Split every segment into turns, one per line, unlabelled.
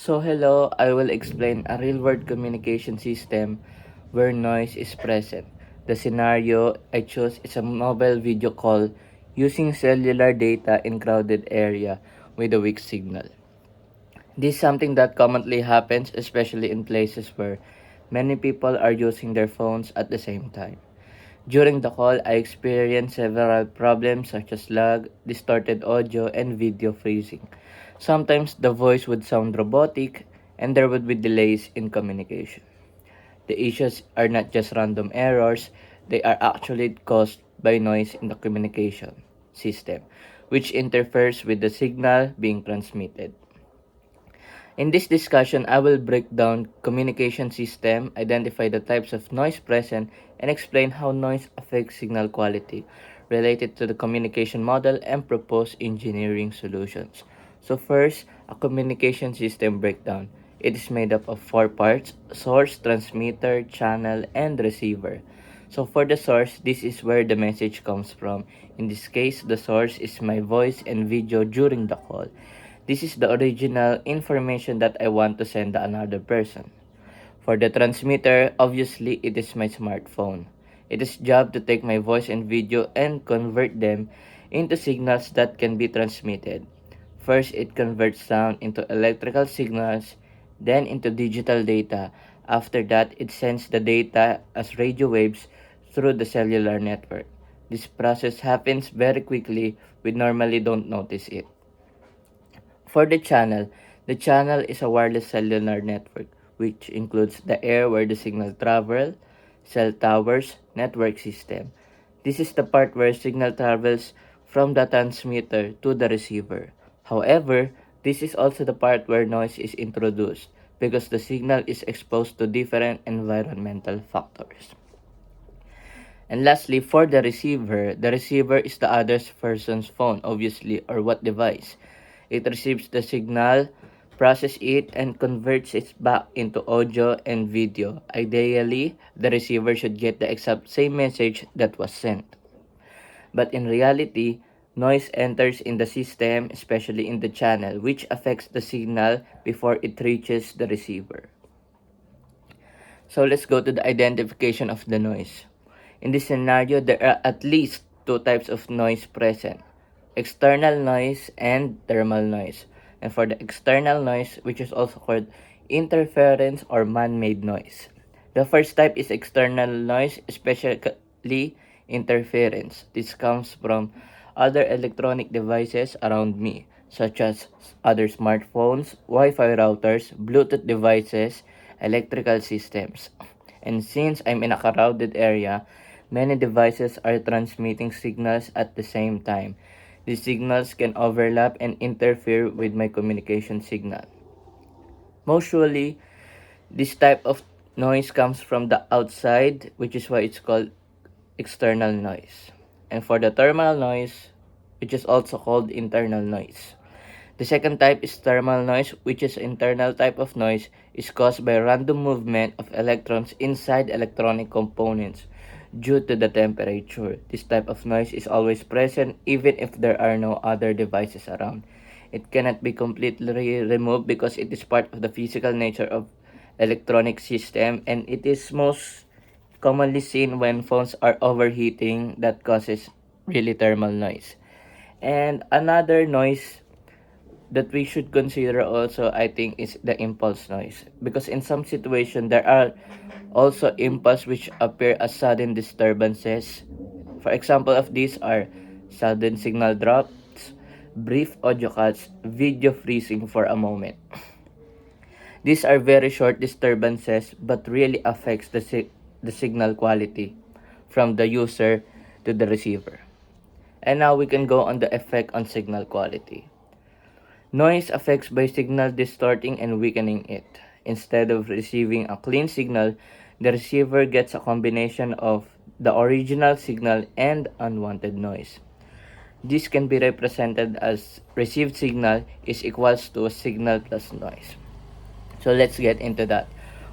So hello, I will explain a real-world communication system where noise is present. The scenario I chose is a mobile video call using cellular data in crowded area with a weak signal. This is something that commonly happens, especially in places where many people are using their phones at the same time. During the call, I experienced several problems such as lag, distorted audio, and video freezing. Sometimes the voice would sound robotic, and there would be delays in communication. The issues are not just random errors, they are actually caused by noise in the communication system, which interferes with the signal being transmitted. In this discussion, I will break down communication system, identify the types of noise present, and explain how noise affects signal quality related to the communication model and propose engineering solutions. So first, a communication system breakdown. It is made up of four parts: source, transmitter, channel, and receiver. So for the source, this is where the message comes from. In this case, the source is my voice and video during the call. This is the original information that I want to send to another person. For the transmitter, obviously it is my smartphone. It is job to take my voice and video and convert them into signals that can be transmitted. First, it converts sound into electrical signals, then into digital data. After that, it sends the data as radio waves through the cellular network. This process happens very quickly, we normally don't notice it. For the channel is a wireless cellular network which includes the air where the signal travel, cell towers, network system. This is the part where signal travels from the transmitter to the receiver. However, this is also the part where noise is introduced because the signal is exposed to different environmental factors. And lastly, for the receiver is the other person's phone, obviously, or what device. It receives the signal, processes it, and converts it back into audio and video. Ideally, the receiver should get the exact same message that was sent. But in reality, noise enters in the system, especially in the channel, which affects the signal before it reaches the receiver. So let's go to the identification of the noise. In this scenario, there are at least two types of noise present: external noise and thermal noise. And for the external noise, which is also called interference or man-made noise. The first type is external noise, especially interference. This comes from other electronic devices around me, such as other smartphones, Wi-Fi routers, Bluetooth devices, electrical systems. And since I'm in a crowded area, many devices are transmitting signals at the same time. These signals can overlap and interfere with my communication signal. Mostly, this type of noise comes from the outside, which is why it's called external noise. And for the thermal noise, which is also called internal noise. The second type is thermal noise, which is internal type of noise, is caused by random movement of electrons inside electronic components due to the temperature. This type of noise is always present even if there are no other devices around. It cannot be completely removed because it is part of the physical nature of electronic system, and it is most commonly seen when phones are overheating that causes really thermal noise. And another noise that we should consider also, I think, is the impulse noise, because in some situation there are also impulse which appear as sudden disturbances. For example of these are sudden signal drops, brief audio cuts, video freezing for a moment. These are very short disturbances but really affects the signal quality from the user to the receiver. And now we can go on the effect on signal quality. Noise affects by signal distorting and weakening it. Instead of receiving a clean signal, the receiver gets a combination of the original signal and unwanted noise. This can be represented as received signal is equals to signal plus noise. So let's get into that.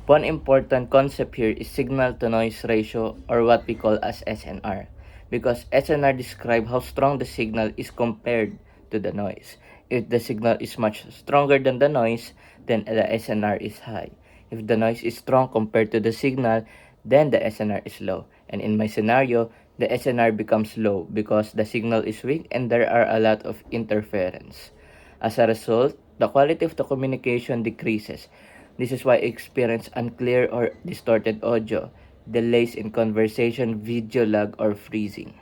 One important concept here is signal to noise ratio, or what we call as SNR, because SNR describes how strong the signal is compared to the noise. If the signal is much stronger than the noise, then the SNR is high. If the noise is strong compared to the signal, then the SNR is low. And in my scenario, the SNR becomes low because the signal is weak and there are a lot of interference. As a result, the quality of the communication decreases. This is why I experience unclear or distorted audio, delays in conversation, video lag, or freezing.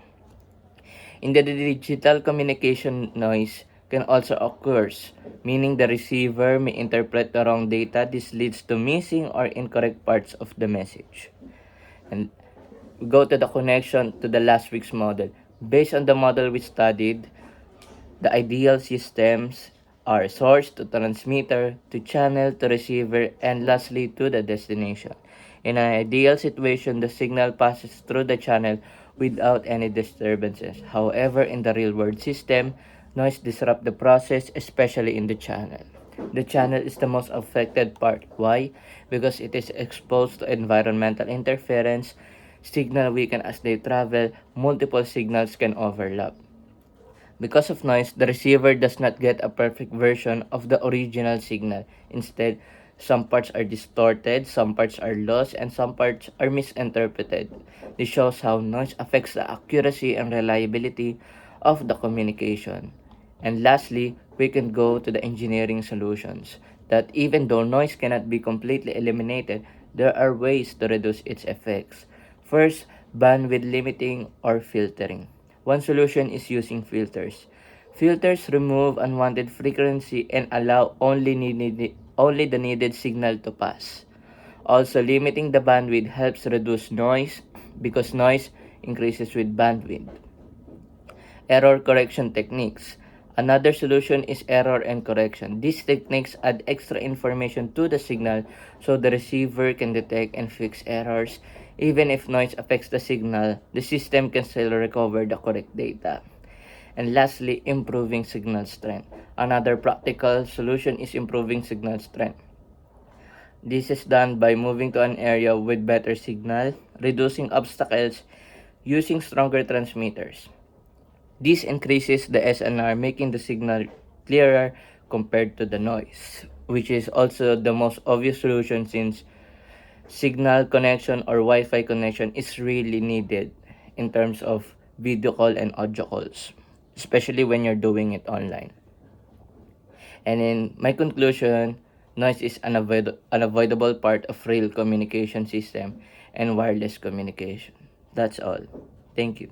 In the digital communication, noise can also occur, meaning the receiver may interpret the wrong data. This leads to missing or incorrect parts of the message. And we go to the connection to the last week's model. Based on the model we studied, the ideal systems are source to transmitter, to channel to receiver, and lastly to the destination. In an ideal situation, the signal passes through the channel without any disturbances. However, in the real-world system, noise disrupts the process, especially in the channel. The channel is the most affected part. Why? Because it is exposed to environmental interference. Signal weaken as they travel. Multiple signals can overlap. Because of noise, the receiver does not get a perfect version of the original signal. Instead, some parts are distorted, some parts are lost, and some parts are misinterpreted. This shows how noise affects the accuracy and reliability of the communication. And lastly, we can go to the engineering solutions. That even though noise cannot be completely eliminated, there are ways to reduce its effects. First, bandwidth limiting or filtering. One solution is using filters. Filters remove unwanted frequency and allow only the needed signal to pass. Also, limiting the bandwidth helps reduce noise because noise increases with bandwidth. Error correction techniques. Another solution is error and correction. These techniques add extra information to the signal so the receiver can detect and fix errors. Even if noise affects the signal, the system can still recover the correct data. And lastly, improving signal strength. Another practical solution is improving signal strength. This is done by moving to an area with better signal, reducing obstacles, using stronger transmitters. This increases the SNR, making the signal clearer compared to the noise, which is also the most obvious solution since signal connection or Wi-Fi connection is really needed in terms of video call and audio calls, especially when you're doing it online. And in my conclusion, noise is an unavoidable part of real communication system and wireless communication. That's all. Thank you.